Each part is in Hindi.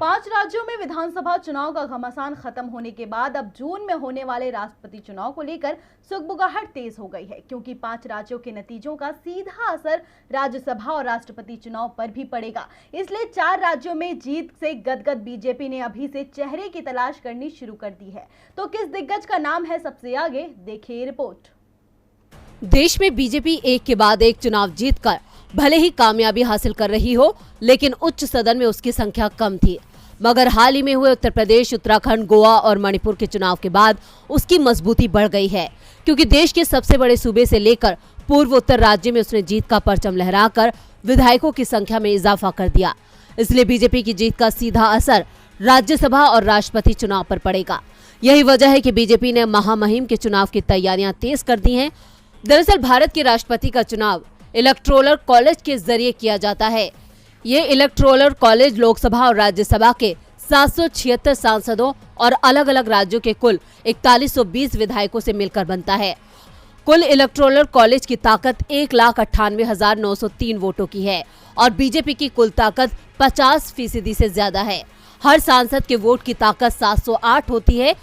5 राज्यों में विधानसभा चुनाव का घमासान खत्म होने के बाद अब जून में होने वाले राष्ट्रपति चुनाव को लेकर सुगबुगाहट तेज हो गई है, क्योंकि 5 राज्यों के नतीजों का सीधा असर राज्यसभा और राष्ट्रपति चुनाव पर भी पड़ेगा। इसलिए 4 राज्यों में जीत से गदगद बीजेपी ने अभी से चेहरे की तलाश करनी शुरू कर दी है। तो किस दिग्गज का नाम है सबसे आगे, देखिए रिपोर्ट। देश में बीजेपी एक के बाद एक चुनाव जीतकर भले ही कामयाबी हासिल कर रही हो, लेकिन उच्च सदन में उसकी संख्या कम थी। मगर हाल ही में हुए उत्तर प्रदेश, उत्तराखंड, गोवा और मणिपुर के चुनाव के बाद उसकी मजबूती बढ़ गई है, क्योंकि देश के सबसे बड़े सूबे से लेकर पूर्व उत्तर राज्य में उसने जीत का परचम लहराकर विधायकों की संख्या में इजाफा कर दिया। इसलिए बीजेपी की जीत का सीधा असर राज्यसभा और राष्ट्रपति चुनाव पर पड़ेगा। यही वजह है कि बीजेपी ने महामहिम के चुनाव की तैयारियां तेज कर दी हैं। दरअसल भारत के राष्ट्रपति का चुनाव इलेक्टोरल कॉलेज के जरिए किया जाता है। ये इलेक्टोरल कॉलेज लोकसभा और राज्यसभा के 776 सांसदों और अलग अलग राज्यों के कुल 4120 विधायकों से मिलकर बनता है। कुल इलेक्टोरल कॉलेज की ताकत 1,98,903 वोटों की है और बीजेपी की कुल ताकत 50% से ज्यादा है। हर सांसद के वोट की ताकत 708 होती है।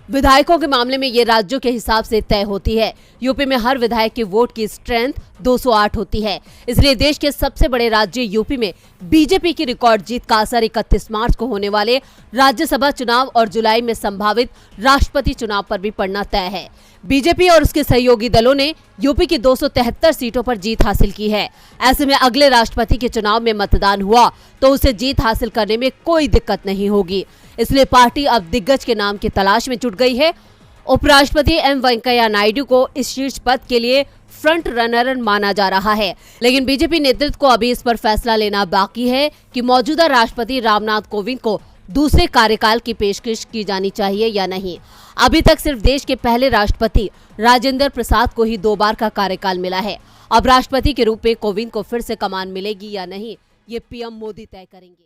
विधायकों के मामले में ये राज्यों के हिसाब से तय होती है। यूपी में हर विधायक के वोट की स्ट्रेंथ 208 होती है। इसलिए देश के सबसे बड़े राज्य यूपी में बीजेपी की रिकॉर्ड जीत का असर 31 मार्च को होने वाले राज्यसभा चुनाव और जुलाई में संभावित राष्ट्रपति चुनाव पर भी पड़ना तय है। बीजेपी और उसके सहयोगी दलों ने यूपी की 273 सीटों पर जीत हासिल की है। ऐसे में अगले राष्ट्रपति के चुनाव में मतदान हुआ तो उसे जीत हासिल करने में कोई दिक्कत नहीं होगी। इसलिए पार्टी अब दिग्गज के नाम की तलाश में जुट गई है। उपराष्ट्रपति एम वेंकैया नायडू को इस शीर्ष पद के लिए फ्रंट रनर माना जा रहा है, लेकिन बीजेपी नेतृत्व को अभी इस पर फैसला लेना बाकी है कि मौजूदा राष्ट्रपति रामनाथ कोविंद को दूसरे कार्यकाल की पेशकश की जानी चाहिए या नहीं। अभी तक सिर्फ देश के पहले राष्ट्रपति राजेंद्र प्रसाद को ही 2 बार का कार्यकाल मिला है। अब राष्ट्रपति के रूप में कोविंद को फिर से कमान मिलेगी या नहीं, ये पीएम मोदी तय करेंगे।